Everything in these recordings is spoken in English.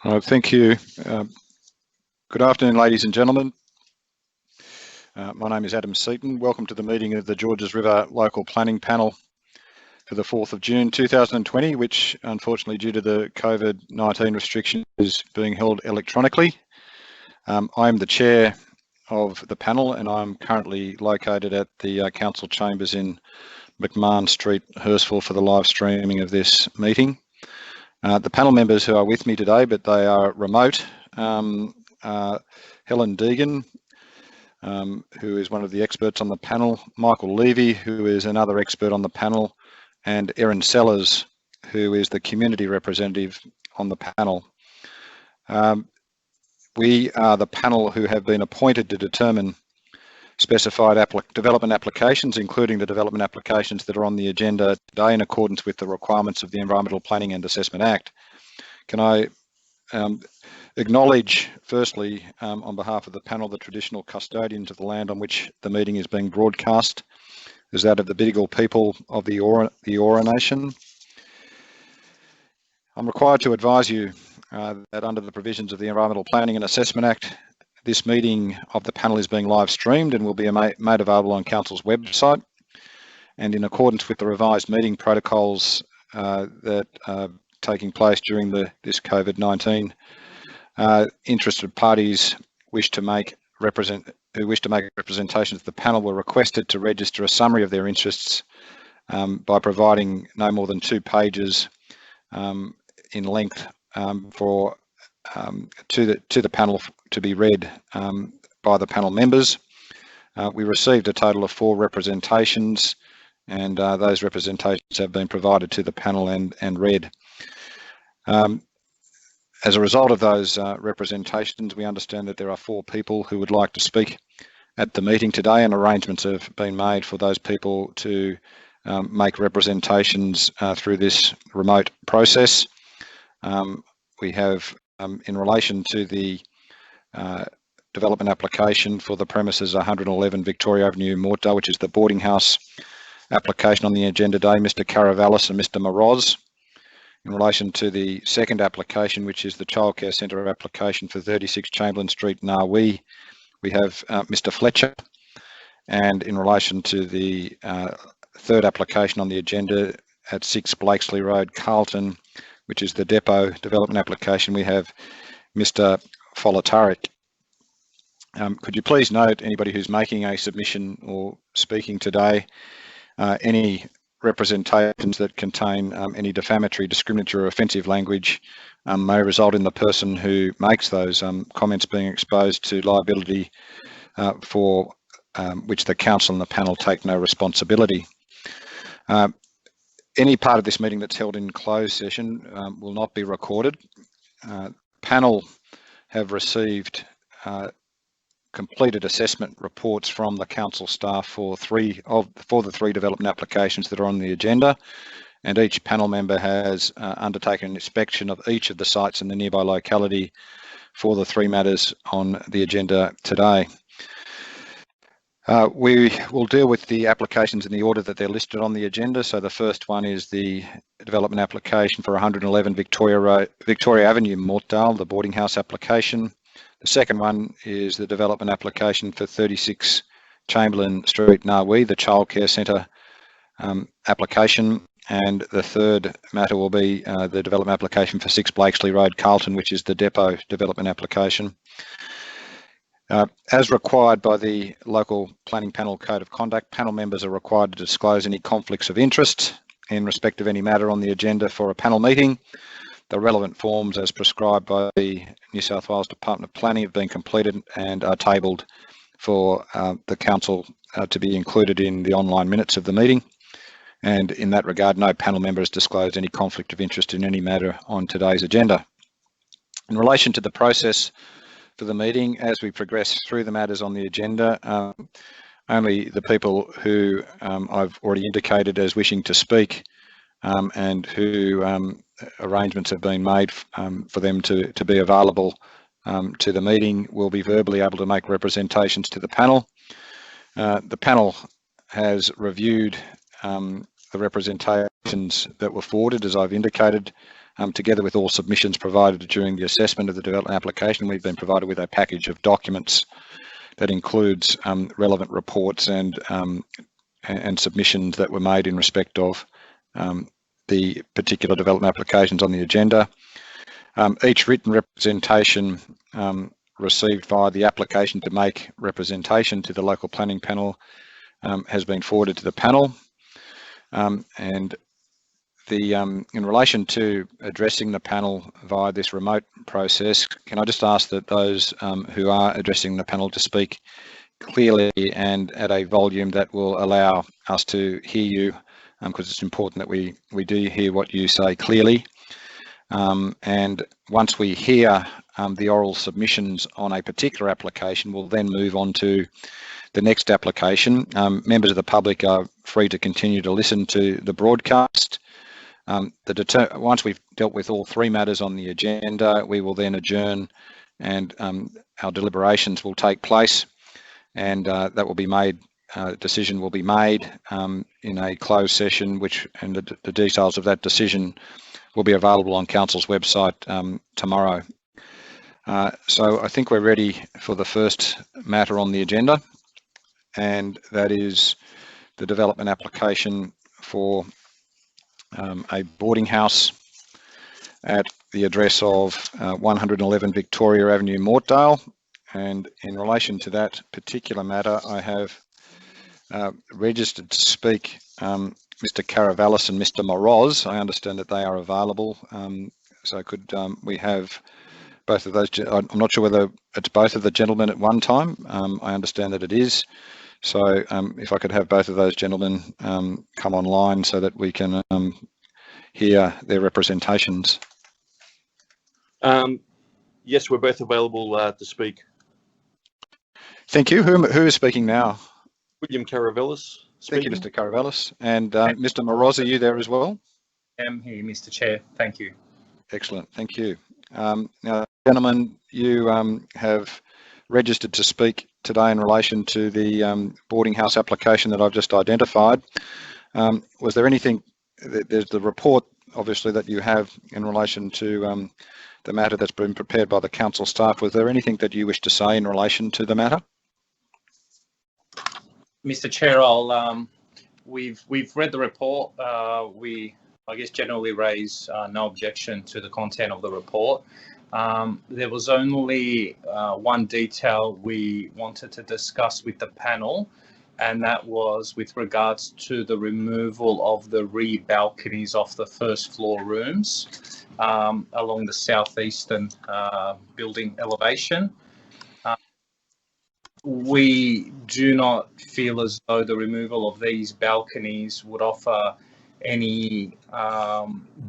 Thank you. Good afternoon, ladies and gentlemen. My name is Adam Seaton. Welcome to the meeting of the Georges River Local Planning Panel for the 4th of June 2020, which unfortunately due to the COVID-19 restriction is being held electronically. I am the chair of the panel and I'm currently located at the council chambers in McMahon Street, Hurstville, for the live streaming of this meeting. The panel members who are with me today, but they are remote, Helen Deegan, who is one of the experts on the panel, Michael Levy, who is another expert on the panel, and Erin Sellers, who is the community representative on the panel. We are the panel who have been appointed to determine specified development applications, including the development applications that are on the agenda today in accordance with the requirements of the Environmental Planning and Assessment Act. Can I acknowledge, firstly, on behalf of the panel, the traditional custodians of the land on which the meeting is being broadcast, is that of the Bidjigal people of the Eora Nation. I'm required to advise you that under the provisions of the Environmental Planning and Assessment Act, this meeting of the panel is being live streamed and will be made available on Council's website. And in accordance with the revised meeting protocols that are taking place during this COVID-19, interested parties who wish to make representations to the panel were requested to register a summary of their interests by providing no more than 2 pages in length to the panel to be read by the panel members. We received a total of 4 representations, and those representations have been provided to the panel and read. As a result of those representations, we understand that there are 4 people who would like to speak at the meeting today, and arrangements have been made for those people to make representations through this remote process. We have, in relation to the development application for the premises 111 Victoria Avenue, Mortdale, which is the boarding house application on the agenda today, Mr. Caravallis and Mr. Moroz. In relation to the second application, which is the childcare centre application for 36 Chamberlain Street, Narwee, we have Mr. Fletcher. And in relation to the third application on the agenda at 6 Blakesley Road, Carlton, which is the depot development application, we have Mr. Folatarik. Could you please note, anybody who's making a submission or speaking today, any representations that contain any defamatory, discriminatory or offensive language may result in the person who makes those comments being exposed to liability for which the council and the panel take no responsibility. Any part of this meeting that's held in closed session will not be recorded. Panel have received completed assessment reports from the council staff for the 3 development applications that are on the agenda, and each panel member has undertaken an inspection of each of the sites in the nearby locality for the 3 matters on the agenda today. We will deal with the applications in the order that they're listed on the agenda. So the first one is the development application for 111 Victoria Avenue, Mortdale, the boarding house application. The second one is the development application for 36 Chamberlain Street, Narwee, the childcare centre application. And the third matter will be the development application for 6 Blakesley Road, Carlton, which is the depot development application. As required by the Local Planning Panel Code of Conduct, panel members are required to disclose any conflicts of interest in respect of any matter on the agenda for a panel meeting. The relevant forms as prescribed by the New South Wales Department of Planning have been completed and are tabled for the council to be included in the online minutes of the meeting. And in that regard, no panel member has disclosed any conflict of interest in any matter on today's agenda. In relation to the process for the meeting, as we progress through the matters on the agenda, only the people who I've already indicated as wishing to speak and who arrangements have been made for them to be available to the meeting will be verbally able to make representations to the panel. The panel has reviewed the representations that were forwarded, as I've indicated, together with all submissions provided during the assessment of the development application. We've been provided with a package of documents that includes relevant reports and submissions that were made in respect of the particular development applications on the agenda. Each written representation received via the application to make representation to the local planning panel has been forwarded to the panel. And in relation to addressing the panel via this remote process, can I just ask that those who are addressing the panel to speak clearly and at a volume that will allow us to hear you, because it's important that we do hear what you say clearly. And once we hear the oral submissions on a particular application, we'll then move on to the next application. Members of the public are free to continue to listen to the broadcast. Once we've dealt with all three matters on the agenda, we will then adjourn and our deliberations will take place, and that will be made, decision will be made in a closed session, and the details of that decision will be available on Council's website tomorrow. So I think we're ready for the first matter on the agenda, and that is the development application for a boarding house at the address of 111 Victoria Avenue, Mortdale. And in relation to that particular matter, I have registered to speak Mr. Caravellis and Mr. Moroz. I understand that they are available. So could we have both of those? I'm not sure whether it's both of the gentlemen at one time. I understand that it is. So if I could have both of those gentlemen come online so that we can hear their representations. Yes, we're both available to speak. Thank you. Who is speaking now? William Caravellis. Thank you, Mr. Caravellis. And Mr. Moroz, are you there as well? I'm here, Mr. Chair. Thank you. Excellent. Thank you. Now, gentlemen, you have registered to speak today in relation to the boarding house application that I've just identified. Was there anything, there's the report obviously that you have in relation to the matter that's been prepared by the council staff. Was there anything that you wish to say in relation to the matter? Mr. Chair, we've read the report. We, I guess, generally raise no objection to the content of the report. There was only one detail we wanted to discuss with the panel, and that was with regards to the removal of the rear balconies off the first floor rooms along the southeastern building elevation. We do not feel as though the removal of these balconies would offer any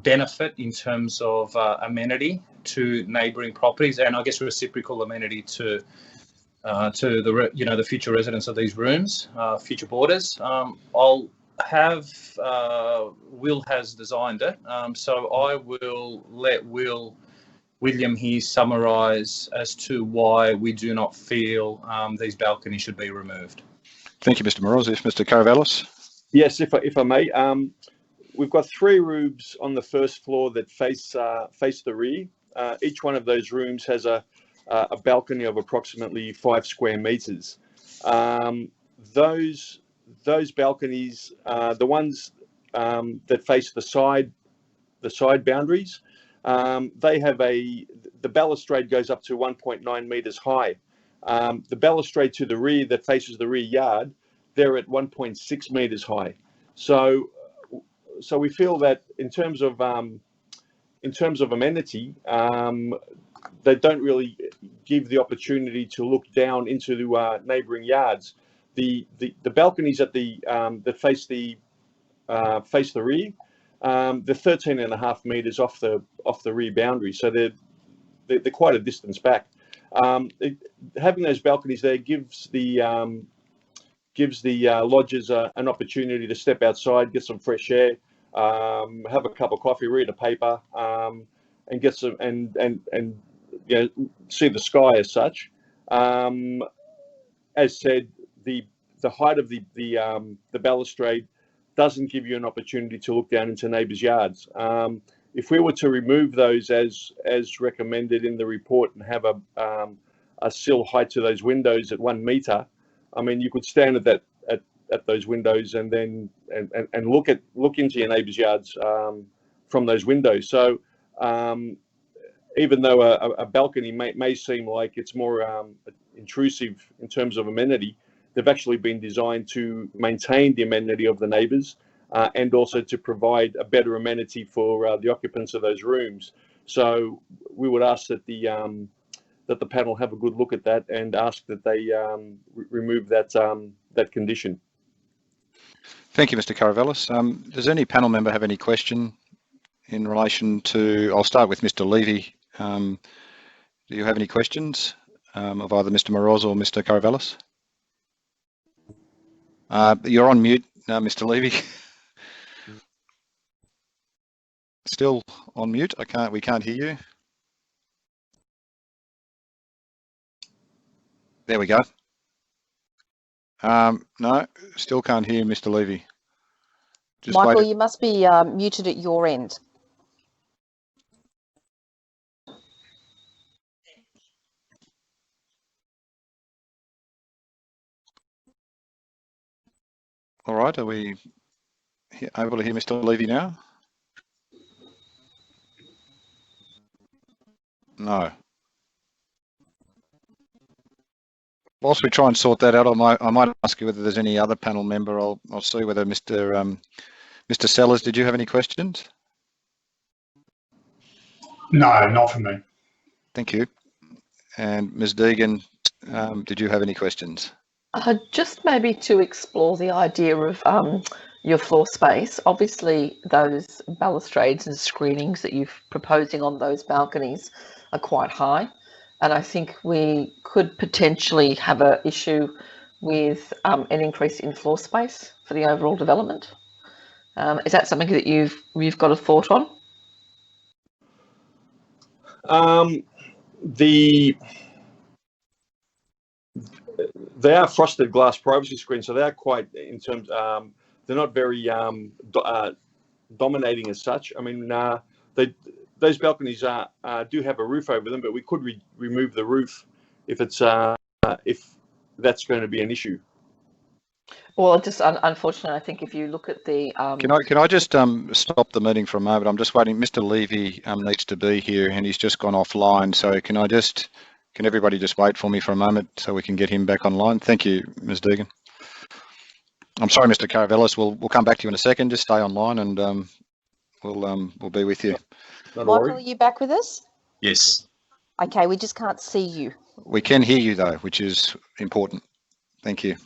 benefit in terms of amenity to neighbouring properties, and I guess reciprocal amenity to the future residents of these rooms, future boarders. I'll have Will has designed it, so I will let William here summarise as to why we do not feel these balconies should be removed. Thank you, Mr. Moroz. Mr. Caravellis? Yes, if I may. We've got 3 rooms on the first floor that face the rear. Each one of those rooms has a balcony of approximately 5 square metres. Those balconies, the ones that face the side boundaries, they have the balustrade goes up to 1.9 metres high. The balustrade to the rear that faces the rear yard, they're at 1.6 metres high. So we feel that in terms of amenity, they don't really give the opportunity to look down into the neighbouring yards. The balconies at that face the rear, they're 13.5 metres off the rear boundary, so they're quite a distance back. Having those balconies there gives the lodgers an opportunity to step outside, get some fresh air, have a cup of coffee, read a paper, and get some and see the sky as such. As said, the height of the balustrade doesn't give you an opportunity to look down into neighbours' yards. If we were to remove those as recommended in the report and have a sill height to those windows at 1 metre, I mean, you could stand at those windows and then and look into your neighbours' yards from those windows. So even though a balcony may seem like it's more intrusive in terms of amenity, they've actually been designed to maintain the amenity of the neighbours and also to provide a better amenity for the occupants of those rooms. So we would ask that the panel have a good look at that and ask that they remove that condition. Thank you, Mr. Caravellis. Does any panel member have any question in relation to, I'll start with Mr. Levy. Do you have any questions of either Mr. Moroz or Mr. Caravellis? You're on mute, Mr. Levy. Still on mute. We can't hear you. There we go. No, still can't hear Mr. Levy. Just Michael, wait. you must be muted at your end. All right, are we able to hear Mr. Levy now? No. Whilst we try and sort that out, I might ask you whether there's any other panel member. I'll see whether Mr. Sellers, did you have any questions? No, not from me. Thank you. And Ms. Deegan, did you have any questions? Just maybe to explore the idea of your floor space. Obviously, those balustrades and screenings that you're proposing on those balconies are quite high. And I think we could potentially have an issue with an increase in floor space for the overall development. Is that something that you've got a thought on? They are frosted glass privacy screens, so they are quite, in terms, they're not very dominating as such. I mean, those balconies do have a roof over them, but we could remove the roof if that's going to be an issue. Well, just unfortunately, I think if you look at the Can I just stop the meeting for a moment? I'm just waiting. Mr. Levy needs to be here, and he's just gone offline. So can everybody just wait for me for a moment so we can get him back online? Thank you, Ms. Deegan. I'm sorry, Mr. Caravellis. We'll come back to you in a second. Just stay online, and we'll be with you. Michael, are you back with us? Yes. Okay, we just can't see you. We can hear you though, which is important. Thank you.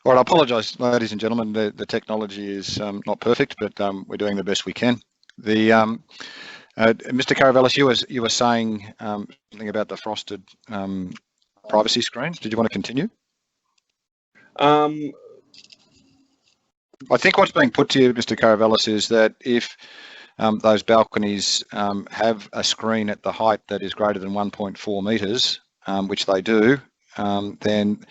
All right, I apologise, ladies and gentlemen. The technology is not perfect, but we're doing the best we can. Mr. Caravellis, you were saying something about the frosted privacy screens. Did you want to continue? I think what's being put to you, Mr. Caravellis, is that if those balconies have a screen at the height that is greater than 1.4 metres, which they do, then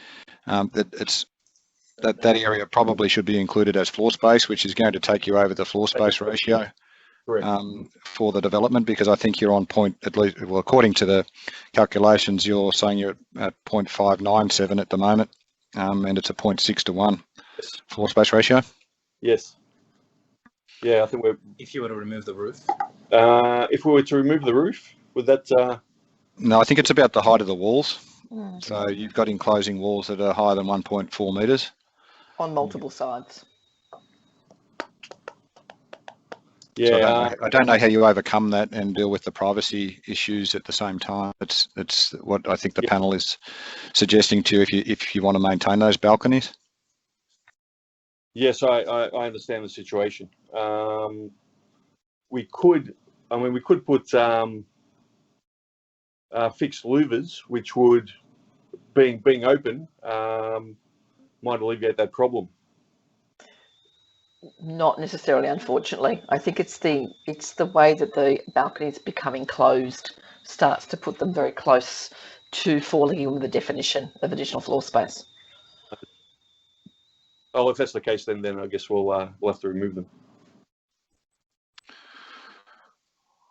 that area probably should be included as floor space, which is going to take you over the floor space ratio for the development, because I think you're on point, at least, well, according to the calculations, you're saying you're at 0.597 at the moment, and it's a 0.6 to 1 floor space ratio. Yes. Yeah, I think we're. If you were to remove the roof? If we were to remove the roof, would that? No, I think it's about the height of the walls. So you've got enclosing walls that are higher than 1.4 metres. On multiple sides. Yeah. So I don't know how you overcome that and deal with the privacy issues at the same time. It's what I think the panel is suggesting to you if you want to maintain those balconies. Yes, I understand the situation. We could put fixed louvers, which would, being open, might alleviate that problem. Not necessarily, unfortunately. I think it's the way that the balcony is becoming closed starts to put them very close to falling in with the definition of additional floor space. Oh, if that's the case, then I guess we'll have to remove them.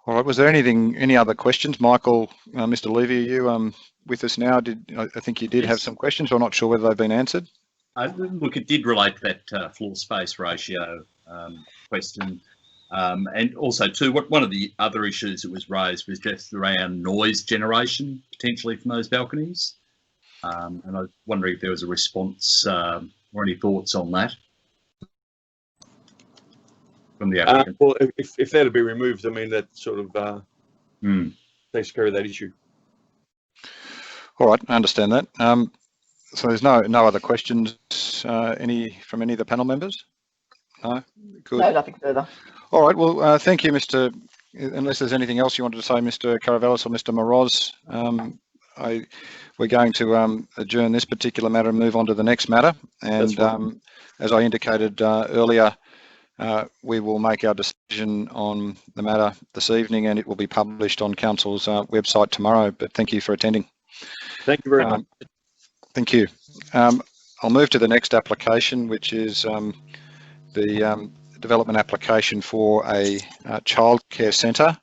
All right. Was there any other questions, Michael? Mr. Levy, are you with us now? I think you did have some questions. I'm not sure whether they've been answered. Look, it did relate to that floor space ratio question. And also, too, one of the other issues that was raised was just around noise generation, potentially from those balconies. And I was wondering if there was a response or any thoughts on that from the applicant. Well, if they're to be removed, I mean, that sort of takes care of that issue. All right, I understand that. So there's no other questions from any of the panel members? No? Good. No, nothing further. All right, well, thank you, Mr. Unless there's anything else you wanted to say, Mr. Caravellis or Mr. Moroz, we're going to adjourn this particular matter and move on to the next matter. And as I indicated earlier, we will make our decision on the matter this evening, and it will be published on Council's website tomorrow. But thank you for attending. Thank you very much. Thank you. I'll move to the next application, which is the development application for a childcare centre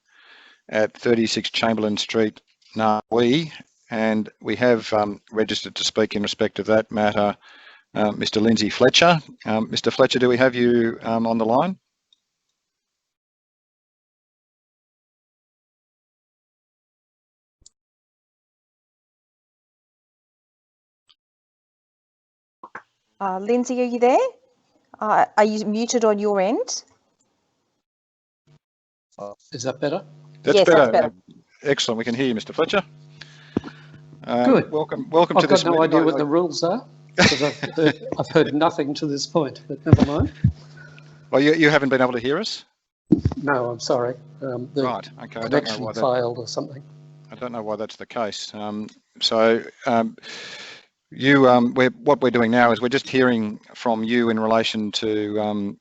at 36 Chamberlain Street, Narwee, and we have registered to speak in respect of that matter Mr. Lindsay Fletcher. Mr. Fletcher, do we have you on the line? Lindsay, are you there? Are you muted on your end? Is that better? That's yes, better. That's better. Excellent. We can hear you, Mr. Fletcher. Good. Welcome I've to this. got no idea what the rules are, because I've heard nothing to this point, but never mind. Well, you haven't been able to hear us? No, I'm sorry. The Right. Okay. connection failed or something. I don't know why that's the case. What we're doing now is we're just hearing from you in relation to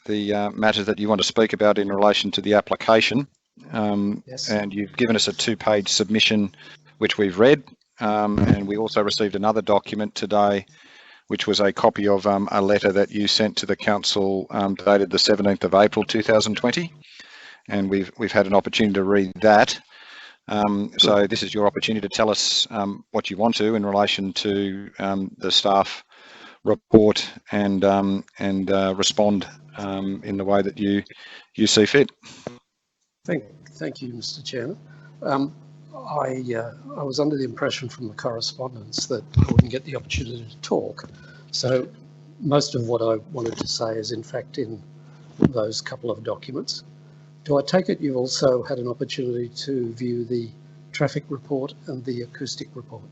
the matters that you want to speak about in relation to the application. Yes. And you've given us a 2-page submission, which we've read. And we also received another document today, which was a copy of a letter that you sent to the council dated the 17th of April 2020. And we've had an opportunity to read that. So this is your opportunity to tell us what you want to in relation to the staff report and respond in the way that you see fit. Thank you, Mr. Chairman. I was under the impression from the correspondence that I wouldn't get the opportunity to talk. So most of what I wanted to say is in fact in those couple of documents. Do I take it you also had an opportunity to view the traffic report and the acoustic report?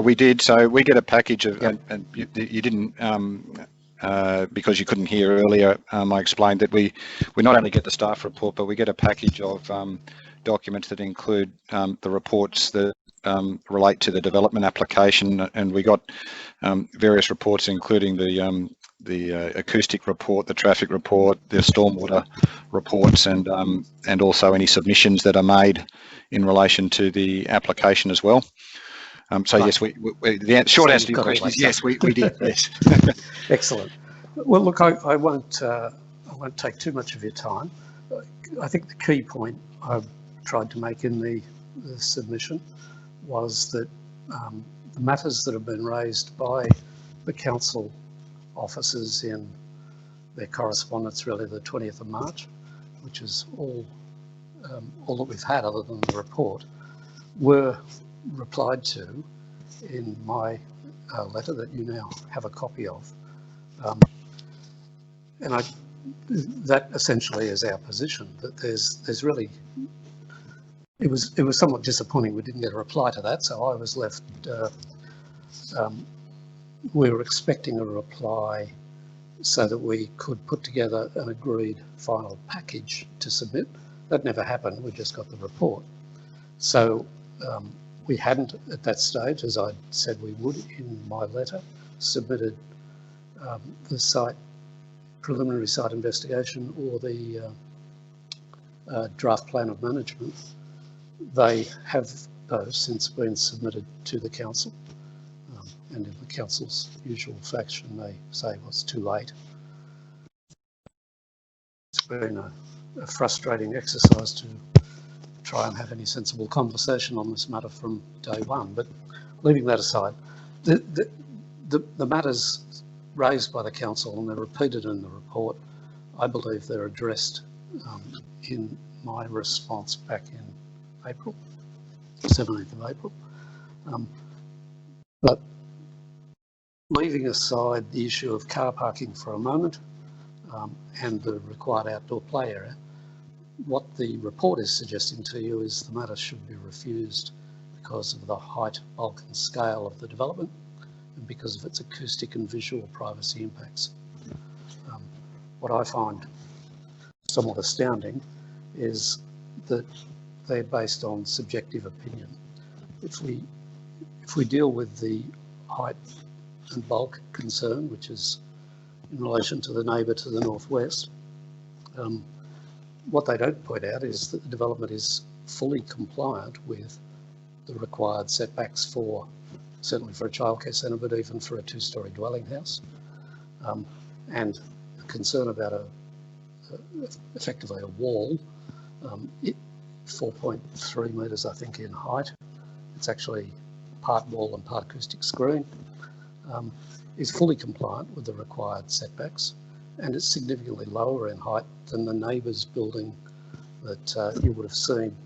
We did. So we get a package of, and you didn't, because you couldn't hear earlier, I explained that we not only get the staff report, but we get a package of documents that include the reports that relate to the development application, and we got various reports, including the acoustic report, the traffic report, the stormwater reports, and also any submissions that are made in relation to the application as well. So right. Yes, the short answer to your question is yes, we did. Yes. Excellent. Well, look, I won't take too much of your time. I think the key point I tried to make in the submission was that the matters that have been raised by the council officers in their correspondence, really the 20th of March, which is all that we've had other than the report, were replied to in my letter that you now have a copy of. And that essentially is our position, that there's really, it was somewhat disappointing we didn't get a reply to that, so I was left, we were expecting a reply so that we could put together an agreed final package to submit. That never happened, we just got the report. So we hadn't at that stage, as I said we would in my letter, submitted the preliminary site investigation or the draft plan of management. They have those since been submitted to the council. and in the council's usual fashion, they say, well, it's too late. It's been a frustrating exercise to try and have any sensible conversation on this matter from day one. But leaving that aside, the matters raised by the council, and they're repeated in the report, I believe they're addressed in my response back in April, 17th of April. But leaving aside the issue of car parking for a moment and the required outdoor play area, what the report is suggesting to you is the matter should be refused because of the height, bulk and scale of the development and because of its acoustic and visual privacy impacts. What I find somewhat astounding is that they're based on subjective opinion. If we deal with the height and bulk concern, which is in relation to the neighbour to the northwest, what they don't point out is that the development is fully compliant with the required setbacks for, certainly for a childcare centre, but even for a two-storey dwelling house. And a concern about effectively a wall, 4.3 metres, I think, in height. It's actually part wall and part acoustic screen, is fully compliant with the required setbacks, and it's significantly lower in height than the neighbour's building that you would have seen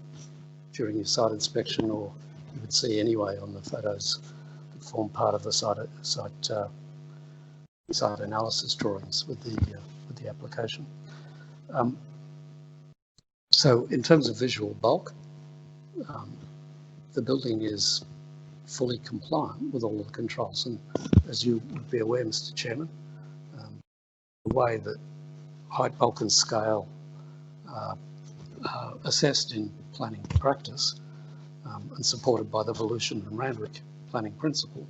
during your site inspection, or you would see anyway on the photos that form part of the site analysis drawings with the application. So in terms of visual bulk, the building is fully compliant with all of the controls, and as you would be aware, Mr. Chairman, the way that height, bulk and scale are assessed in planning practice and supported by the Volution and Randwick planning principle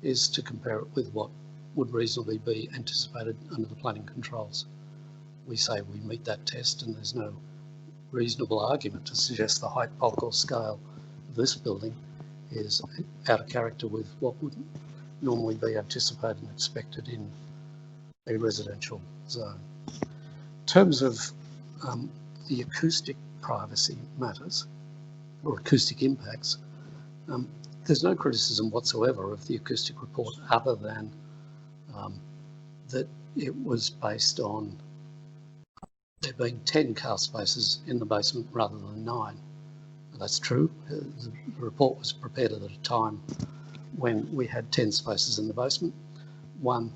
is to compare it with what would reasonably be anticipated under the planning controls. We say we meet that test, and there's no reasonable argument to suggest the height, bulk or scale of this building is out of character with what would normally be anticipated and expected in a residential zone. In terms of the acoustic privacy matters or acoustic impacts, there's no criticism whatsoever of the acoustic report other than that it was based on there being 10 car spaces in the basement rather than 9. That's true. The report was prepared at a time when we had 10 spaces in the basement. One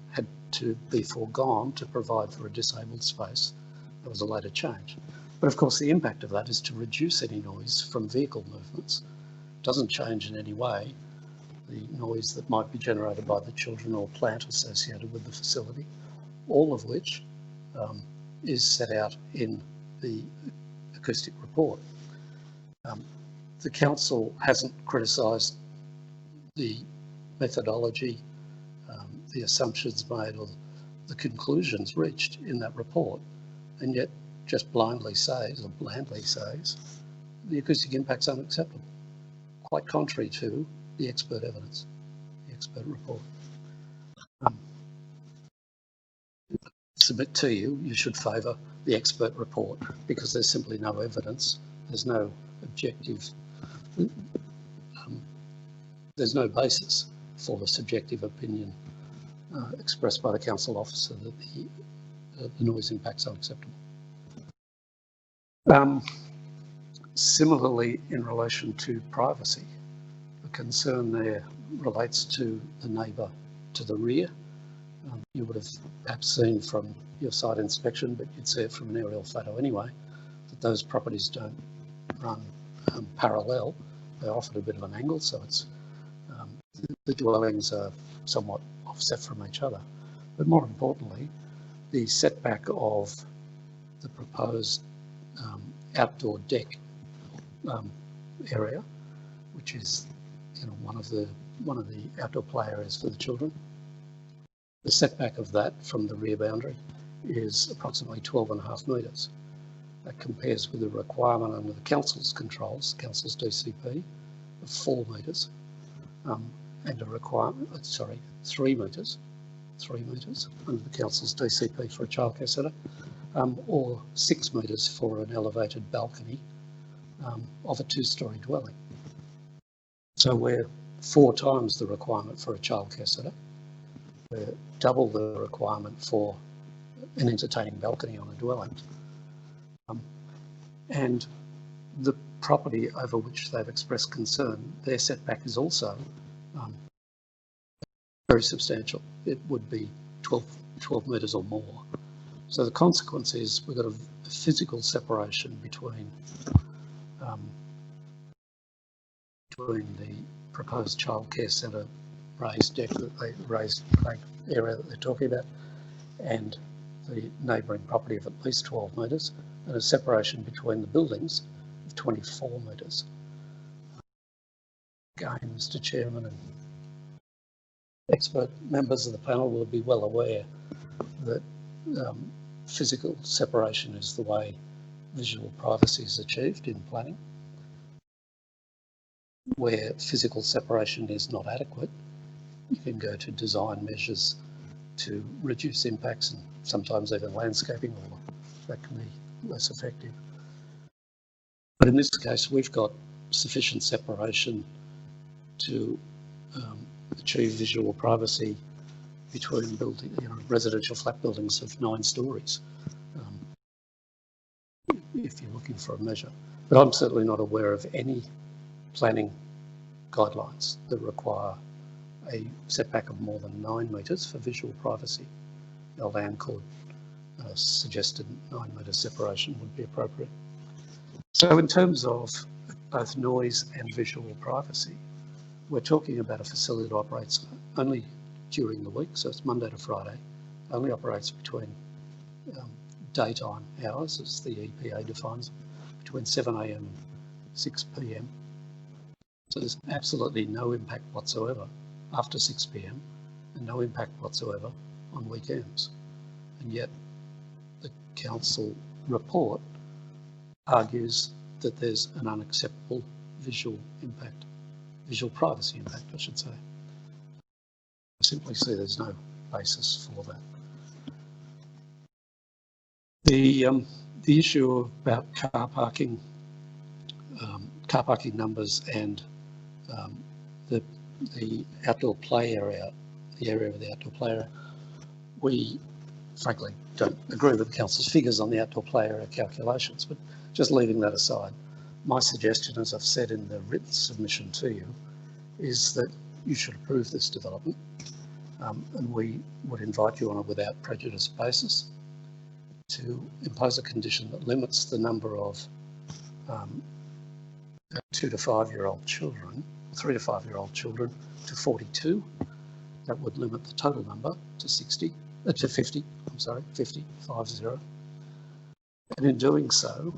had to be foregone to provide for a disabled space. That was a later change. But of course the impact of that is to reduce any noise from vehicle movements. It doesn't change in any way the noise that might be generated by the children or plant associated with the facility, all of which is set out in the acoustic report. The council hasn't criticised the methodology, the assumptions made or the conclusions reached in that report, and yet just blindly says, or blandly says, the acoustic impact's unacceptable, quite contrary to the expert evidence, the expert report. Submit to you, you should favour the expert report because there's simply no evidence, there's no objective, there's no basis for the subjective opinion expressed by the council officer that the noise impacts are unacceptable. Similarly, in relation to privacy, the concern there relates to the neighbour to the rear. You would have perhaps seen from your site inspection, but you'd see it from an aerial photo anyway, that those properties don't run parallel. They're often a bit of an angle, so it's the dwellings are somewhat offset from each other. But more importantly, the setback of the proposed outdoor deck area, which is one of the outdoor play areas for the children. The setback of that from the rear boundary is approximately 12.5 metres. That compares with the requirement under the council's controls, council's DCP, of 4 metres. and a requirement, 3 metres, under the council's DCP for a childcare centre, or 6 metres for an elevated balcony of a 2-storey dwelling. So we're 4 times the requirement for a childcare centre. We're double the requirement for an entertaining balcony on a dwelling. And the property over which they've expressed concern, their setback is also very substantial. It would be 12 metres or more. So the consequence is we've got a physical separation between the proposed childcare centre raised deck, raised area that they're talking about, and the neighbouring property of at least 12 metres, and a separation between the buildings of 24 metres. Again, Mr. Chairman and expert members of the panel will be well aware that physical separation is the way visual privacy is achieved in planning. Where physical separation is not adequate, you can go to design measures to reduce impacts and sometimes even landscaping, or that can be less effective. But in this case, we've got sufficient separation to achieve visual privacy between residential flat buildings of 9 stories, if you're looking for a measure. But I'm certainly not aware of any planning guidelines that require a setback of more than 9 metres for visual privacy. Our land court suggested 9 metre separation would be appropriate. So in terms of both noise and visual privacy, we're talking about a facility that operates only during the week, so it's Monday to Friday, only operates between daytime hours, as the EPA defines, between 7 a.m. and 6 p.m. So there's absolutely no impact whatsoever after 6 p.m. and no impact whatsoever on weekends. And yet the council report argues that there's an unacceptable visual privacy impact, I should say. I simply see there's no basis for that. The issue about car parking numbers and the outdoor play area, the area of the outdoor play area, we frankly don't agree with the council's figures on the outdoor play area calculations, but just leaving that aside, my suggestion, as I've said in the written submission to you, is that you should approve this development, and we would invite you on a without prejudice basis to impose a condition that limits the number of 2 to 5 year old children, 3 to 5 year old children to 42. That would limit the total number to 50. And in doing so,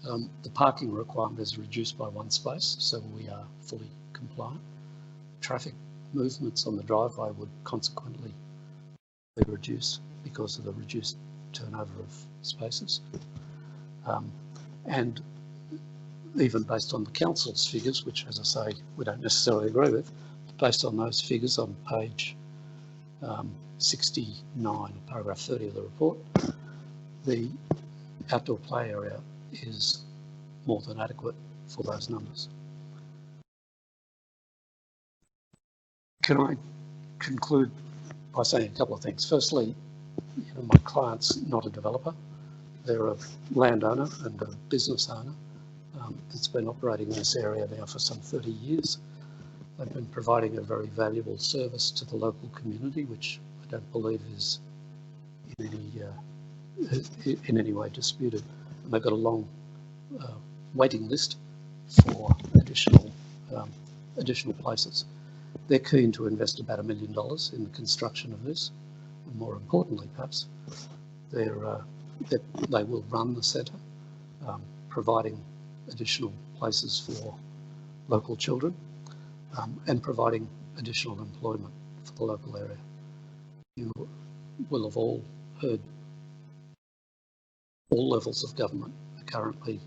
the parking requirement is reduced by 1 space, so we are fully compliant. Traffic movements on the driveway would consequently be reduced because of the reduced turnover of spaces. And even based on the council's figures, which, as I say, we don't necessarily agree with, based on those figures on page 69, paragraph 30 of the report, the outdoor play area is more than adequate for those numbers. Can I conclude by saying a couple of things? Firstly, my client's not a developer. They're a landowner and a business owner that's been operating in this area now for some 30 years. They've been providing a very valuable service to the local community, which I don't believe is in any way disputed. And they've got a long waiting list for additional places. They're keen to invest about $1 million in the construction of this. And more importantly, perhaps, they will run the centre, providing additional places for local children and providing additional employment for the local area. You will have all heard all levels of government are currently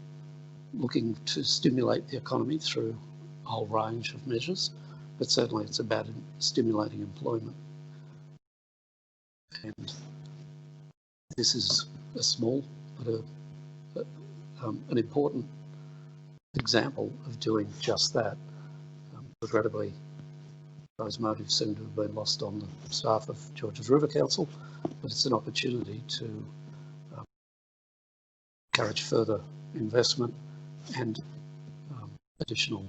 looking to stimulate the economy through a whole range of measures. but certainly it's about stimulating employment. And this is a small but an important example of doing just that. Regrettably, those motives seem to have been lost on the staff of Georges River Council, but it's an opportunity to encourage further investment and additional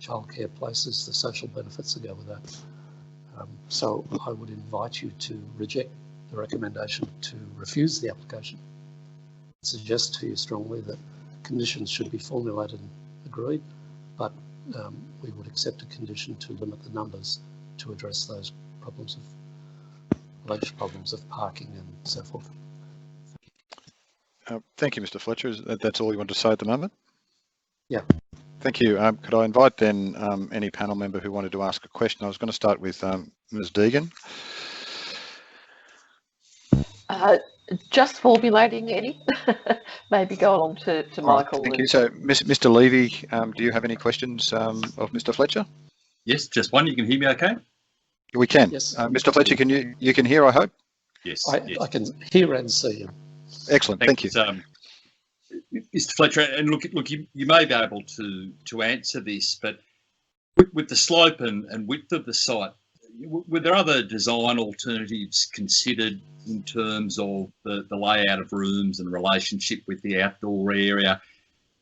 childcare places, the social benefits that go with that. So I would invite you to reject the recommendation to refuse the application. I suggest to you strongly that conditions should be formulated and agreed, but we would accept a condition to limit the numbers to address those problems of alleged problems of parking and so forth. Thank you, Mr. Fletcher. That's all you want to say at the moment? Yeah. Thank you. Could I invite then any panel member who wanted to ask a question? I was going to start with Ms. Deegan. Just formulating any, maybe go along to Michael. Thank you. So, Mr. Levy, do you have any questions of Mr. Fletcher? Yes, just one. You can hear me okay? We can. Yes. Mr. Fletcher, can you can hear, I hope? Yes. I can hear and see him. Excellent. Thank you. Mr. Fletcher, and look, you may be able to answer this, but with the slope and width of the site, were there other design alternatives considered in terms of the layout of rooms and relationship with the outdoor area?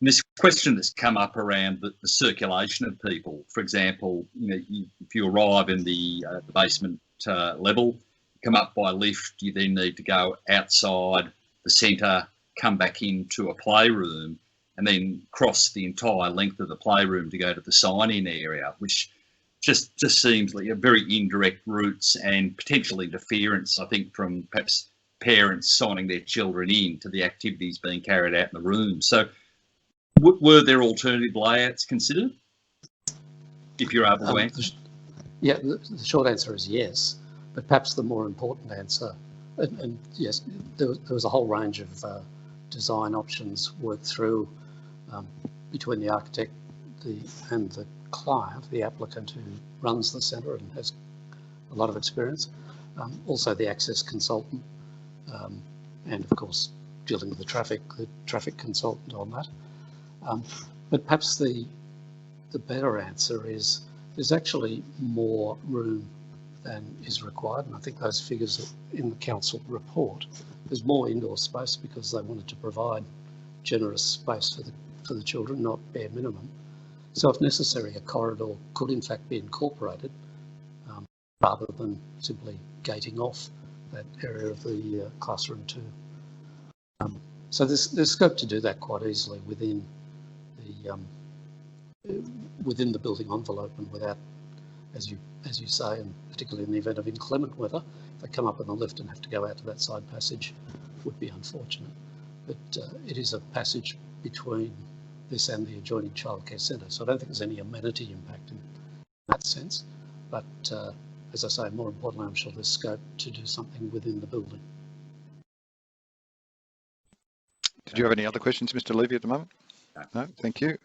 And this question that's come up around the circulation of people. For example, if you arrive in the basement level, come up by lift, you then need to go outside the centre, come back into a playroom, and then cross the entire length of the playroom to go to the sign-in area, which just seems like a very indirect routes and potential interference, I think, from perhaps parents signing their children in to the activities being carried out in the room. So were there alternative layouts considered, if you're able to answer? Yeah, the short answer is yes, but perhaps the more important answer, and yes, there was a whole range of design options worked through between the architect and the client, the applicant who runs the centre and has a lot of experience, also the access consultant, and of course dealing with the traffic consultant on that. But perhaps the better answer is there's actually more room than is required, and I think those figures are in the council report. There's more indoor space because they wanted to provide generous space for the children, not bare minimum. So if necessary, a corridor could in fact be incorporated rather than simply gating off that area of the classroom too. So there's scope to do that quite easily within the building envelope and without, as you say, and particularly in the event of inclement weather, if they come up in the lift and have to go out to that side passage, would be unfortunate. But it is a passage between this and the adjoining childcare centre, so I don't think there's any amenity impact in that sense. But as I say, more importantly, I'm sure there's scope to do something within the building. Did you have any other questions, Mr. Levy, at the moment? No, thank you.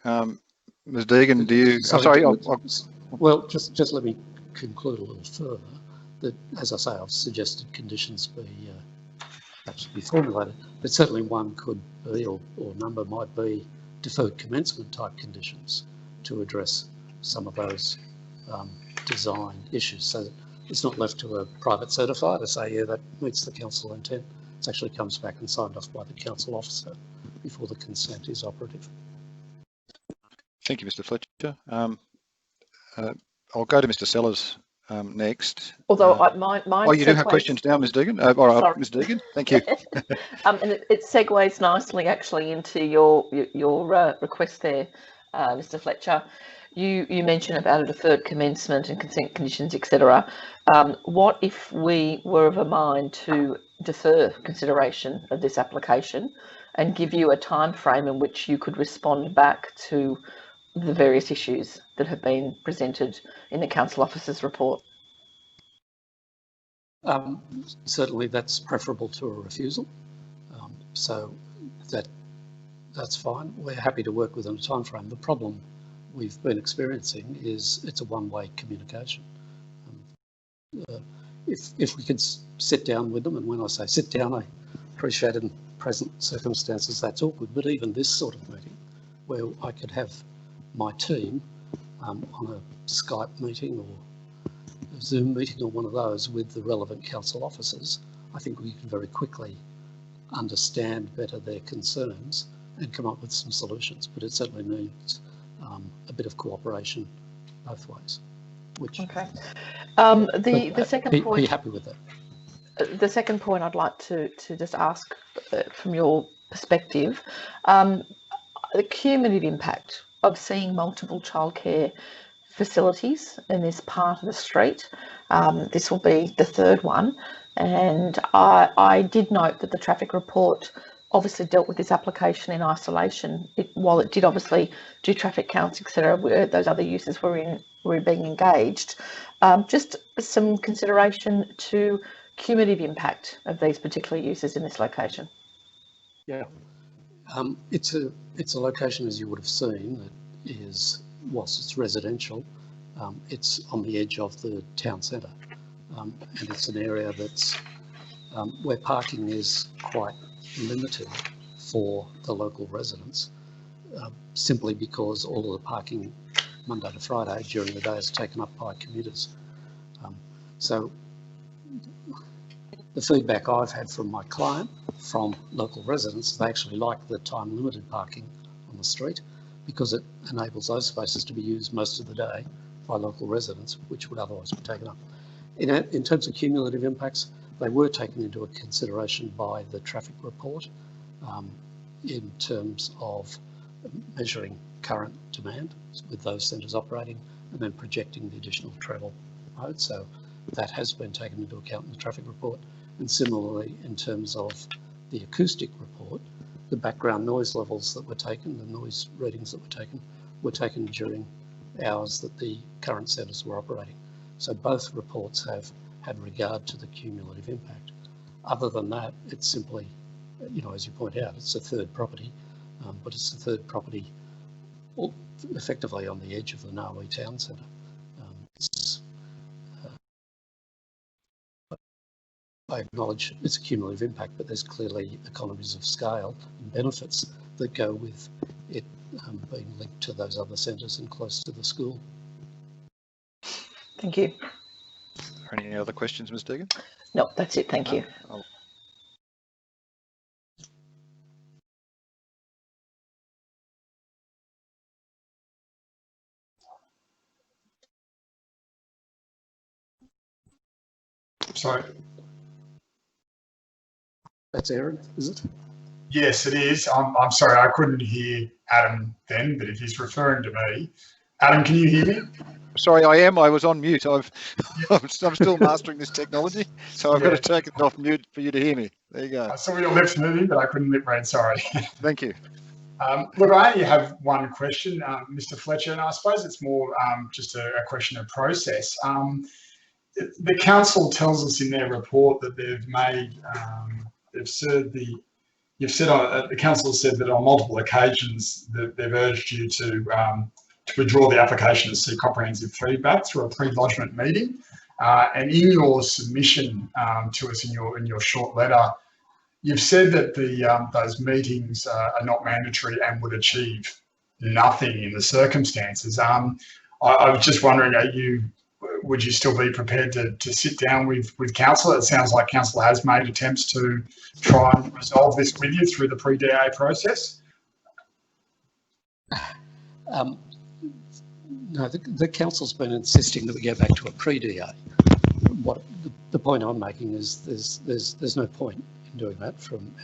Ms. Deegan, do you? Sorry, well, just let me conclude a little further. That, as I say, I've suggested conditions perhaps be formulated, but certainly one could be, or number might be, deferred commencement type conditions to address some of those design issues. So that it's not left to a private certifier to say, yeah, that meets the council intent. It actually comes back and signed off by the council officer before the consent is operative. Thank you, Mr. Fletcher. I'll go to Mr. Sellers next. Although mine oh, you do have questions now, Ms. Deegan? All right, Sorry. Ms. Deegan, thank you. And it segues nicely actually into your request there, Mr. Fletcher. You mentioned about a deferred commencement and consent conditions, etc. What if we were of a mind to defer consideration of this application and give you a time frame in which you could respond back to the various issues that have been presented in the council officer's report? Certainly that's preferable to a refusal. So that's fine. We're happy to work within a time frame. The problem we've been experiencing is it's a one-way communication. If we could sit down with them, and when I say sit down, I appreciate in present circumstances that's awkward, but even this sort of meeting where I could have my team on a Skype meeting or a Zoom meeting or one of those with the relevant council officers, I think we can very quickly understand better their concerns and come up with some solutions. But it certainly needs a bit of cooperation both ways. Which, okay. The second point. Be happy with that. The second point I'd like to just ask from your perspective, the cumulative impact of seeing multiple childcare facilities in this part of the street. This will be the third one, and I did note that the traffic report obviously dealt with this application in isolation. While it did obviously do traffic counts, etc., where those other uses were being engaged, just some consideration to cumulative impact of these particular uses in this location. Yeah, it's a location, as you would have seen, that is, whilst it's residential, it's on the edge of the town centre, and it's an area that's where parking is quite limited for the local residents, simply because all of the parking Monday to Friday during the day is taken up by commuters. So the feedback I've had from my client, from local residents, they actually like the time limited parking on the street because it enables those spaces to be used most of the day by local residents, which would otherwise be taken up. In terms of cumulative impacts, they were taken into consideration by the traffic report in terms of measuring current demand with those centres operating and then projecting the additional travel modes. So that has been taken into account in the traffic report. And similarly, in terms of the acoustic report, the background noise levels that were taken, the noise readings that were taken during hours that the current centres were operating. So both reports have had regard to the cumulative impact. Other than that, it's simply, you know, as you point out, it's a third property, but it's a third property effectively on the edge of the Narwee town centre. I acknowledge it's a cumulative impact, but there's clearly economies of scale and benefits that go with it being linked to those other centres and close to the school. Thank you. Are any other questions, Ms. Deegan? No, that's it. Thank you. Sorry. That's Aaron, is it? Yes, it is. I'm sorry, I couldn't hear Adam then, but if he's referring to me. Adam, can you hear me? Sorry, I am. I was on mute. I'm still mastering this technology, so I've got to take it off mute for you to hear me. There you go. I saw your lips moving, but I couldn't lip read. Sorry. Thank you. Look, I only have one question, Mr. Fletcher, and I suppose it's more just a question of process. The council tells us in their report that they've made, the council said that on multiple occasions that they've urged you to withdraw the application to seek comprehensive feedback through a pre-lodgement meeting. And in your submission to us in your short letter, you've said that those meetings are not mandatory and would achieve nothing in the circumstances. I was just wondering, would you still be prepared to sit down with council? It sounds like council has made attempts to try and resolve this with you through the pre-DA process. No, the council's been insisting that we go back to a pre-DA. What the point I'm making is there's no point in doing that from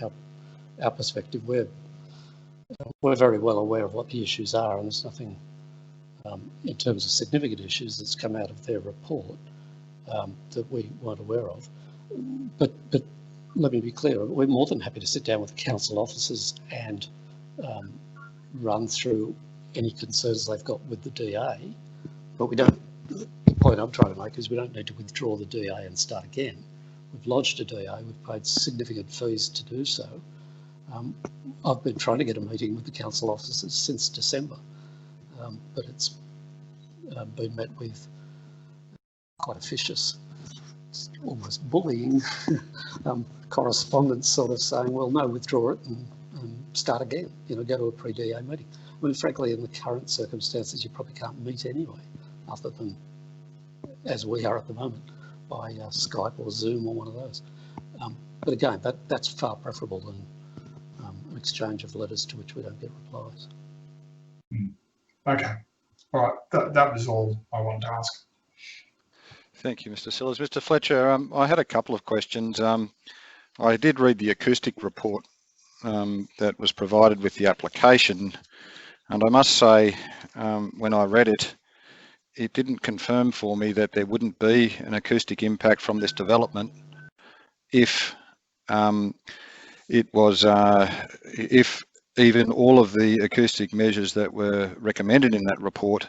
our perspective. We're very well aware of what the issues are, and there's nothing in terms of significant issues that's come out of their report that we weren't aware of. But let me be clear, we're more than happy to sit down with the council officers and run through any concerns they've got with the DA, but we don't. The point I'm trying to make is we don't need to withdraw the DA and start again. We've lodged a DA, we've paid significant fees to do so. I've been trying to get a meeting with the council officers since December. but it's been met with quite officious, almost bullying correspondence, sort of saying, well, no, withdraw it and start again, go to a pre-DA meeting. I mean, frankly, in the current circumstances, you probably can't meet anyway, other than, as we are at the moment, by Skype or Zoom or one of those. But again, that's far preferable than an exchange of letters to which we don't get replies. Okay. All right. That was all I wanted to ask. Thank you, Mr. Sillars. Mr. Fletcher, I had a couple of questions. I did read the acoustic report that was provided with the application, and I must say, when I read it, it didn't confirm for me that there wouldn't be an acoustic impact from this development if if even all of the acoustic measures that were recommended in that report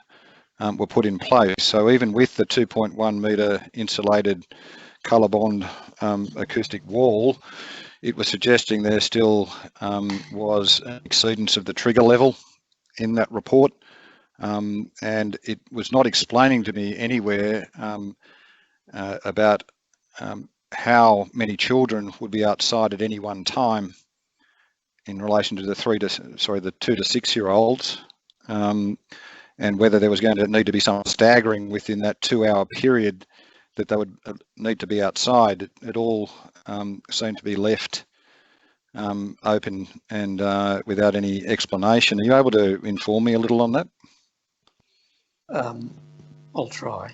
were put in place. So even with the 2.1 metre insulated ColourBond acoustic wall, it was suggesting there still was an exceedance of the trigger level in that report. And it was not explaining to me anywhere about how many children would be outside at any one time in relation to the 2 to 6 year olds, and whether there was going to need to be some staggering within that 2 hour period that they would need to be outside. It all seemed to be left open and without any explanation. Are you able to inform me a little on that? I'll try.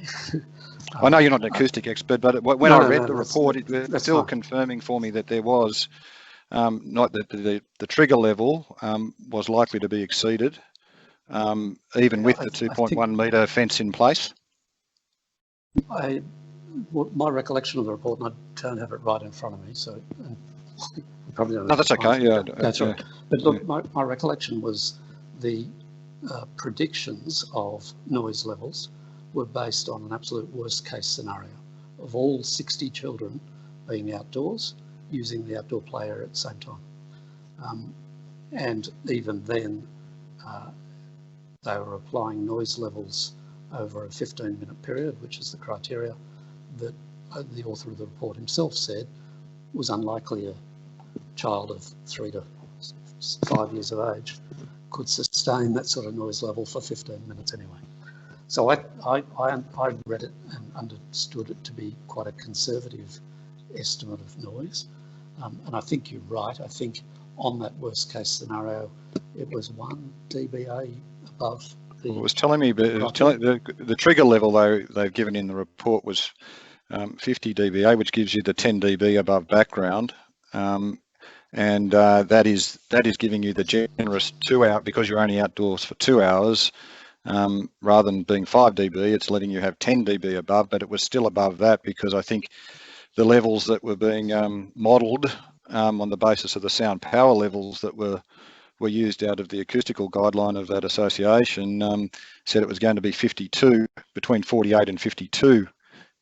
I know you're not an acoustic expert, but when I read the report, it was still fine. confirming for me that there was not that the trigger level was likely to be exceeded, even with the 2.1 metre fence in place. My recollection of the report, and I don't have it right in front of me, so probably don't. No, that's okay. Yeah, that's right. But look, my recollection was the predictions of noise levels were based on an absolute worst case scenario of all 60 children being outdoors using the outdoor play area at the same time. And even then, they were applying noise levels over a 15-minute period, which is the criteria that the author of the report himself said was unlikely a child of 3 to 5 years of age could sustain that sort of noise level for 15 minutes anyway. So I read it and understood it to be quite a conservative estimate of noise. And I think you're right. I think on that worst case scenario, it was 1 dBA above the... It was telling me, but the trigger level they've given in the report was 50 dBA, which gives you the 10 dB above background. And that is giving you the generous 2 hour, because you're only outdoors for 2 hours, rather than being 5 dB, it's letting you have 10 dB above, but it was still above that because I think the levels that were being modelled on the basis of the sound power levels that were used out of the acoustical guideline of that association said it was going to be 52, between 48 and 52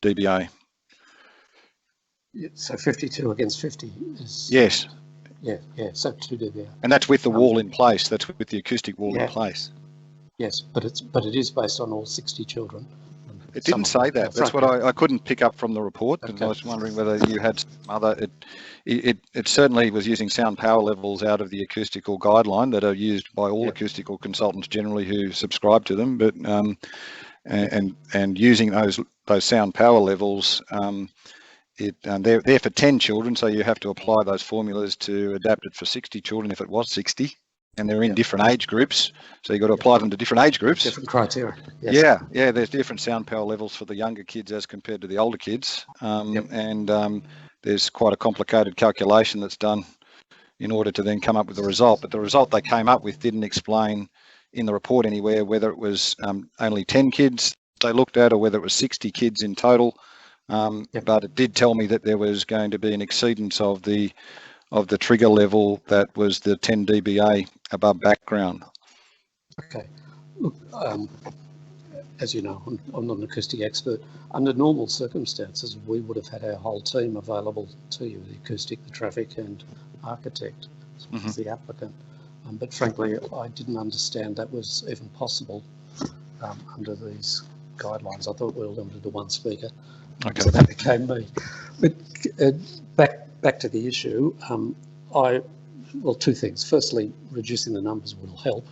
dBA. So 52 against 50 is... Yes. Yeah, so 2 dBA. And that's with the wall in place. That's with the acoustic wall in place. Yes, but it is based on all 60 children. It didn't say that. That's what I couldn't pick up from the report, and I was wondering whether you had some other... It certainly was using sound power levels out of the acoustical guideline that are used by all acoustical consultants generally who subscribe to them, but and using those sound power levels, they're for 10 children, so you have to apply those formulas to adapt it for 60 children if it was 60. And they're in different age groups, so you've got to apply them to different age groups. Different criteria. Yes. Yeah, there's different sound power levels for the younger kids as compared to the older kids. And there's quite a complicated calculation that's done in order to then come up with the result. But the result they came up with didn't explain in the report anywhere whether it was only 10 kids they looked at or whether it was 60 kids in total. But it did tell me that there was going to be an exceedance of the trigger level that was the 10 dBA above background. Okay. Look, as you know, I'm not an acoustic expert. Under normal circumstances, we would have had our whole team available to you, the acoustic, the traffic and architect, the applicant. But frankly, I didn't understand that was even possible under these guidelines. I thought we were limited to one speaker, Okay. so that became me. But back to the issue. Well, two things. Firstly, reducing the numbers will help.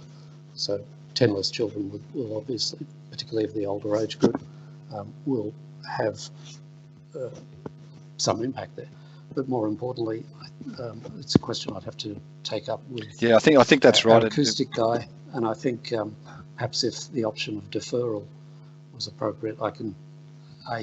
So 10 less children will obviously, particularly of the older age group, will have some impact there. But more importantly, it's a question I'd have to take up with. Yeah, I think that's right. Acoustic guy, and I think perhaps if the option of deferral was appropriate, I can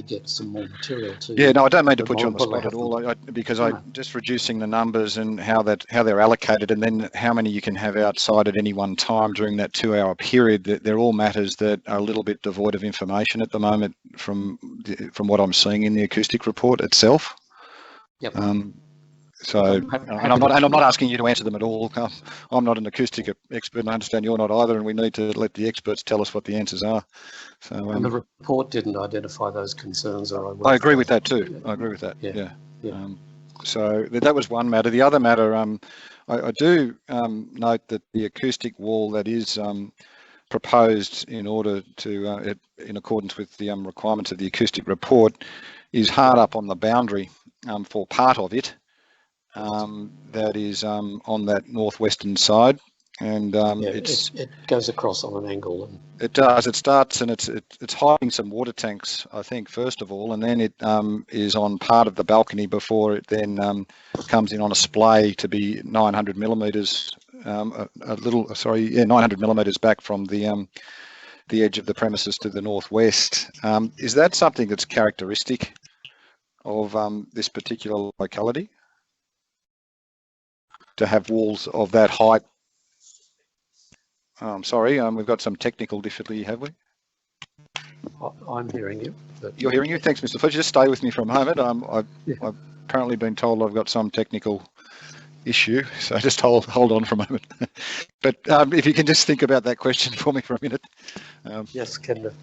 get some more material to. Yeah, no, I don't mean to put you on the spot at all, because just reducing the numbers and how they're allocated, and then how many you can have outside at any one time during that 2-hour period. They're all matters that are a little bit devoid of information at the moment from what I'm seeing in the acoustic report itself. Yep. So, and I'm not asking you to answer them at all. I'm not an acoustic expert, and I understand you're not either, and we need to let the experts tell us what the answers are. So, and the report didn't identify those concerns, or I agree with that too. I agree with that. Yeah. So that was one matter. The other matter, I do note that the acoustic wall that is proposed in order to, in accordance with the requirements of the acoustic report, is hard up on the boundary for part of it. That is on that northwestern side, and it goes across on an angle. And it does. It starts, and it's hiding some water tanks, I think, first of all, and then it is on part of the balcony before it then comes in on a splay to be 900 millimeters, 900 millimeters back from the edge of the premises to the northwest. Is that something that's characteristic of this particular locality, to have walls of that height? I'm sorry, we've got some technical difficulty, have we? I'm hearing you. You're hearing you? Thanks, Mr. Fletcher. Just stay with me for a moment. I've apparently been told I've got some technical issue, so just hold on for a moment. But if you can just think about that question for me for a minute. Yes, Kendra.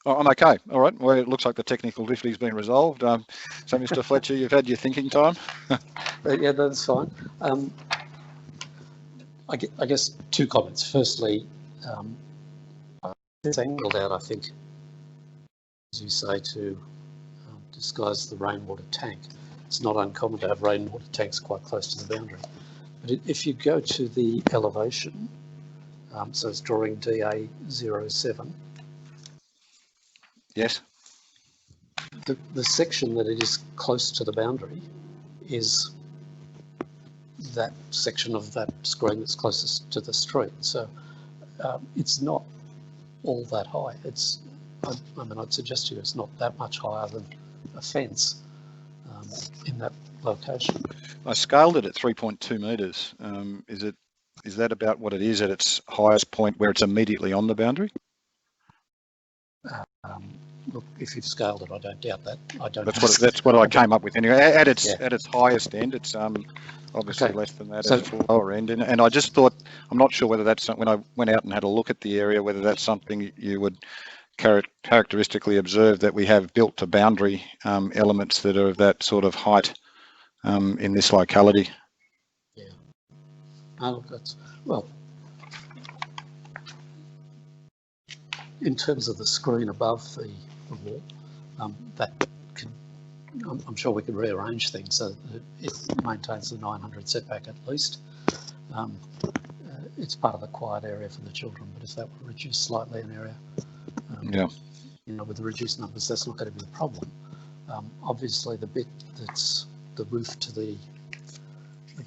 Oh, I'm okay. All right. Well, it looks like the technical difficulty's been resolved. So, Mr. Fletcher, you've had your thinking time. Yeah, that's fine. I guess two comments. Firstly, it's angled out, I think, as you say, to disguise the rainwater tank. It's not uncommon to have rainwater tanks quite close to the boundary. But if you go to the elevation, so it's drawing DA07. Yes. The section that it is close to the boundary is that section of that screen that's closest to the street. So it's not all that high. I'd suggest to you it's not that much higher than a fence in that location. I scaled it at 3.2 metres. Is that about what it is at its highest point, where it's immediately on the boundary? Look, if you've scaled it, I don't doubt that. That's what I came up with anyway. At its highest end, it's obviously less than that at its lower end. And I just thought, I'm not sure whether that's, when I went out and had a look at the area, whether that's something you would characteristically observe, that we have built to boundary elements that are of that sort of height in this locality. Yeah. Look, well, in terms of the screen above the wall, I'm sure we can rearrange things so that it maintains the 900 setback at least. It's part of the quiet area for the children, but if that were reduced slightly in area, with the reduced numbers, that's not going to be a problem. Obviously, the bit that's the roof to the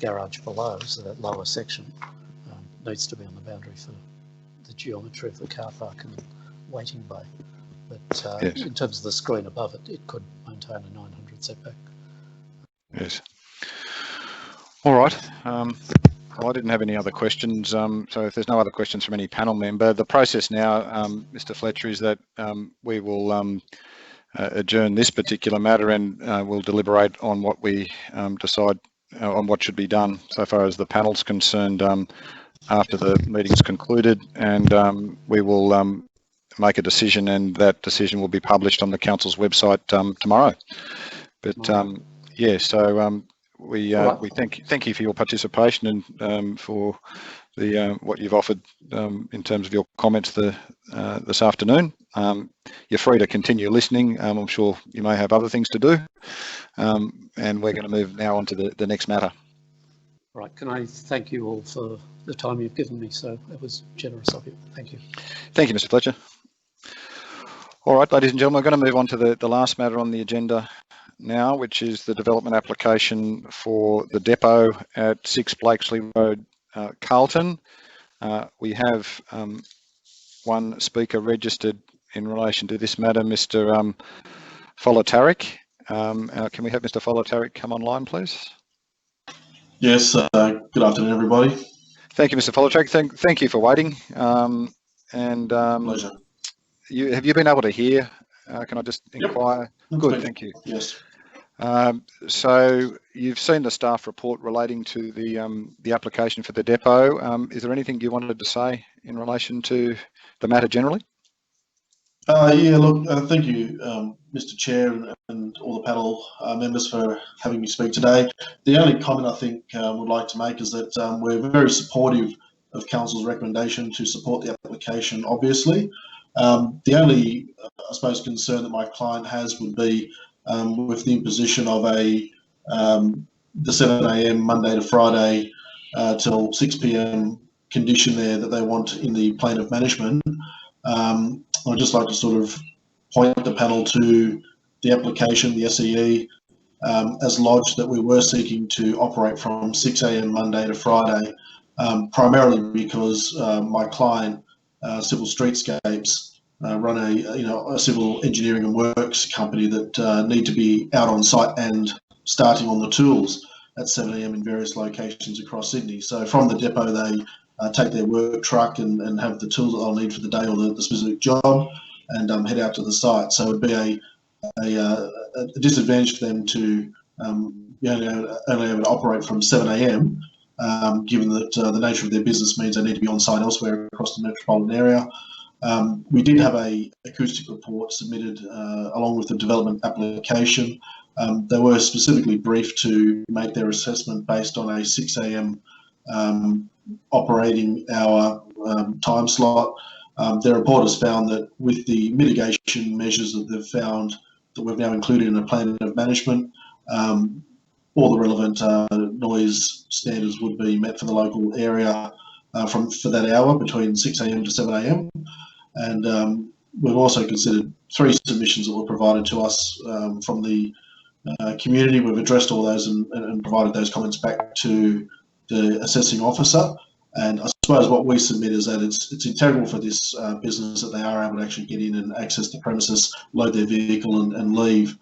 garage below, so that lower section, needs to be on the boundary for the geometry of the car park and waiting bay. But in terms of the screen above it, it could maintain a 900 setback. Yes. All right. I didn't have any other questions. So if there's no other questions from any panel member, the process now, Mr. Fletcher, is that we will adjourn this particular matter, and we'll deliberate on what we decide on what should be done so far as the panel's concerned after the meeting's concluded, and we will make a decision, and that decision will be published on the council's website tomorrow. But so we Right. we thank you for your participation and for the what you've offered in terms of your comments this afternoon. You're free to continue listening. I'm sure you may have other things to do, and we're going to move now on to the next matter. Right. Can I thank you all for the time you've given me? So it was generous of you. Thank you. Thank you, Mr. Fletcher. All right, ladies and gentlemen, we're going to move on to the last matter on the agenda now, which is the development application for the depot at 6 Blakesley Road, Carlton. We have one speaker registered in relation to this matter, Mr. Folatarik. Can we have Mr. Folatarik come online, please? Yes, good afternoon, everybody. Thank you, Mr. Folatarik. Thank you for waiting. Pleasure. Have you been able to hear? Can I just inquire? Yep. Good, thank you. Yes. So you've seen the staff report relating to the application for the depot. Is there anything you wanted to say in relation to the matter generally? Yeah, look, thank you, Mr. Chair and all the panel members for having me speak today. The only comment I think would like to make is that we're very supportive of Council's recommendation to support the application, obviously. The only, I suppose, concern that my client has would be with the imposition of the 7 a.m. Monday to Friday till 6 p.m. condition there that they want in the plan of management. I'd just like to sort of point the panel to the application, the SEE, as lodged, that we were seeking to operate from 6 a.m. Monday to Friday, primarily because my client, Civil Streetscapes, run a civil engineering and works company that need to be out on site and starting on the tools at 7 a.m. in various locations across Sydney. So from the depot, they take their work truck and have the tools that they'll need for the day or the specific job, and head out to the site. So it'd be a disadvantage for them to be only able to operate from 7 a.m. Given that the nature of their business means they need to be on site elsewhere across the metropolitan area. We did have a acoustic report submitted along with the development application. They were specifically briefed to make their assessment based on a 6 a.m. Operating hour time slot. Their report has found that with the mitigation measures that they've found that we've now included in a plan of management, all the relevant noise standards would be met for the local area for that hour between 6 a.m. to 7 a.m. And we've also considered 3 submissions that were provided to us from the community. We've addressed all those and provided those comments back to the assessing officer. And I suppose what we submit is that it's integral for this business that they are able to actually get in and access the premises, load their vehicle and leave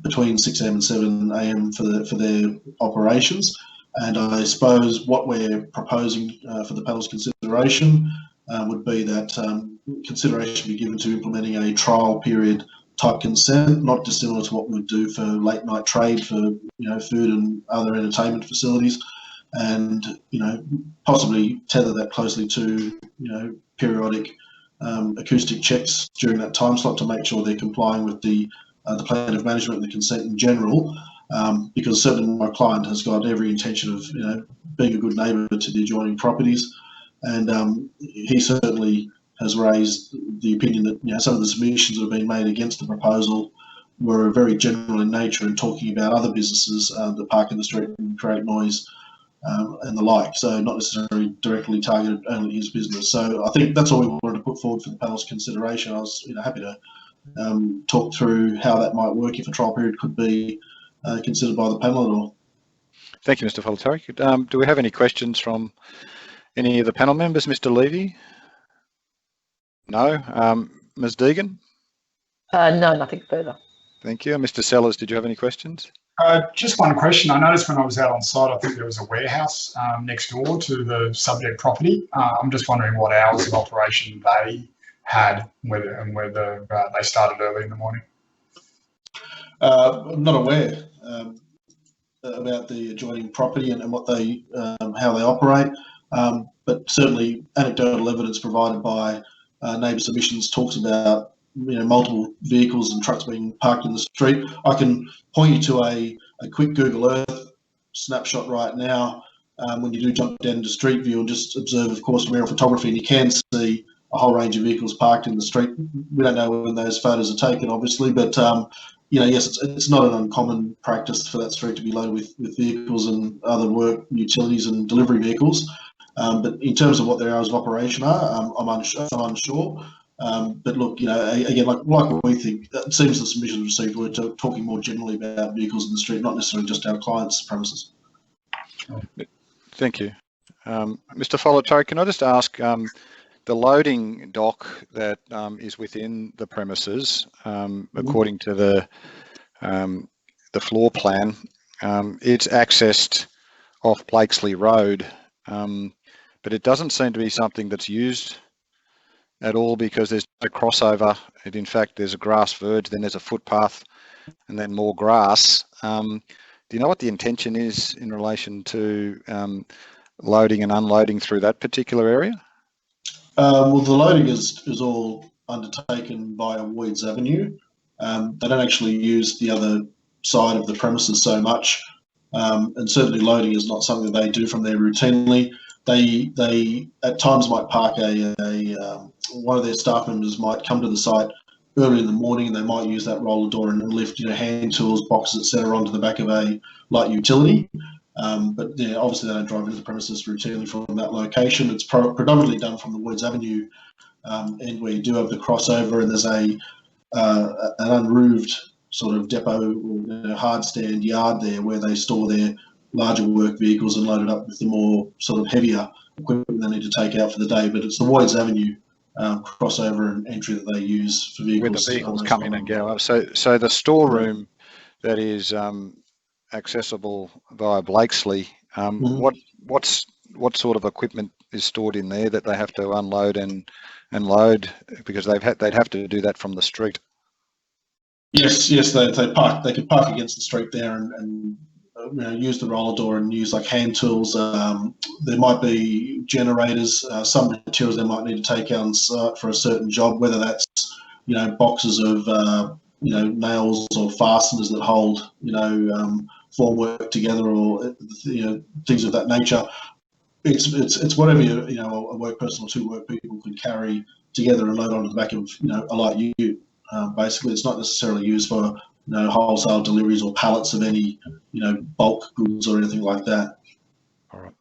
between 6 a.m. and 7 a.m. for their operations. And I suppose what we're proposing for the panel's consideration would be that consideration be given to implementing a trial period type consent, not dissimilar to what we would do for late night trade for food and other entertainment facilities, and possibly tether that closely to periodic acoustic checks during that time slot to make sure they're complying with the plan of management and the consent in general, because certainly my client has got every intention of being a good neighbour to the adjoining properties, and he certainly has raised the opinion that some of the submissions that have been made against the proposal were very general in nature and talking about other businesses that park in the street and create noise and the like, so not necessarily directly targeted only his business. So I think that's all we wanted to put forward for the panel's consideration. I was happy to talk through how that might work if a trial period could be considered by the panel at all. Thank you, Mr. Folatarik. Do we have any questions from any of the panel members? Mr. Levy? No. Ms. Deegan? No, nothing further. Thank you. Mr. Sellers, did you have any questions? Just one question. I noticed when I was out on site, I think there was a warehouse next door to the subject property. I'm just wondering what hours of operation they had, whether they started early in the morning. I'm not aware about the adjoining property and what they, how they operate, but certainly anecdotal evidence provided by neighbour submissions talks about multiple vehicles and trucks being parked in the street. I can point you to a quick Google Earth snapshot right now, when you do jump down into Street View and just observe, of course, from aerial photography, and you can see a whole range of vehicles parked in the street. We don't know when those photos are taken, obviously, but yes, it's not an uncommon practice for that street to be loaded with vehicles and other work, utilities and delivery vehicles. But in terms of what their hours of operation are, I'm unsure. But look, again, like we think, it seems the submissions received were talking more generally about vehicles in the street, not necessarily just our clients' premises. Thank you. Mr. Folletto, can I just ask, the loading dock that is within the premises, according to the floor plan, it's accessed off Blakesley Road, but it doesn't seem to be something that's used at all because there's no crossover. And in fact, there's a grass verge, then there's a footpath, and then more grass. Do you know what the intention is in relation to loading and unloading through that particular area? Well, the loading is all undertaken via Woyds Avenue. They don't actually use the other side of the premises so much, and certainly loading is not something that they do from there routinely. They at times might park one of their staff members might come to the site early in the morning, and they might use that roller door and lift hand tools, boxes, etc., onto the back of a light utility. But obviously they don't drive into the premises routinely from that location. It's predominantly done from the Woyds Avenue end, where you do have the crossover, and there's an unroofed sort of depot or hard stand yard there where they store their larger work vehicles and load it up with the more sort of heavier equipment they need to take out for the day. But it's the Woyds Avenue crossover and entry that they use for vehicles. Where the vehicles come in and go up. So the storeroom that is accessible via Blakesley, what sort of equipment is stored in there that they have to unload and load, because they'd have to do that from the street? Yes, they park. They could park against the street there and use the roller door and use like hand tools. There might be generators, some materials they might need to take out on site for a certain job, whether that's boxes of nails or fasteners that hold formwork together, or things of that nature. It's whatever a work person or two work people could carry together and load onto the back of a light ute. Basically, it's not necessarily used for wholesale deliveries or pallets of any bulk goods or anything like that. All right.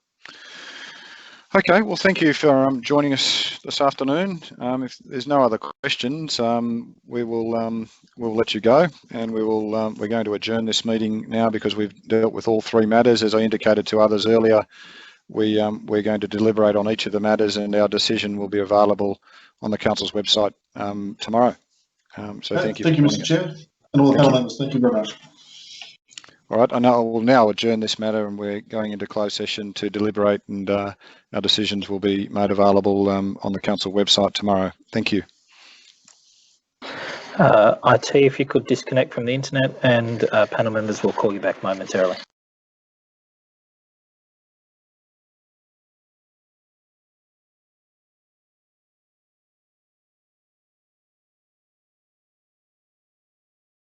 Okay. Well, thank you for joining us this afternoon. If there's no other questions, we will we'll let you go, and we're going to adjourn this meeting now because we've dealt with all three matters. As I indicated to others earlier, we're going to deliberate on each of the matters, and our decision will be available on the council's website tomorrow. So thank you. Thank you, Mr. Chair, and all the panel members. Thank you very much. All right, I will now adjourn this matter, and we're going into closed session to deliberate, and our decisions will be made available on the council website tomorrow. Thank you. IT, if you could disconnect from the internet, and panel members will call you back momentarily.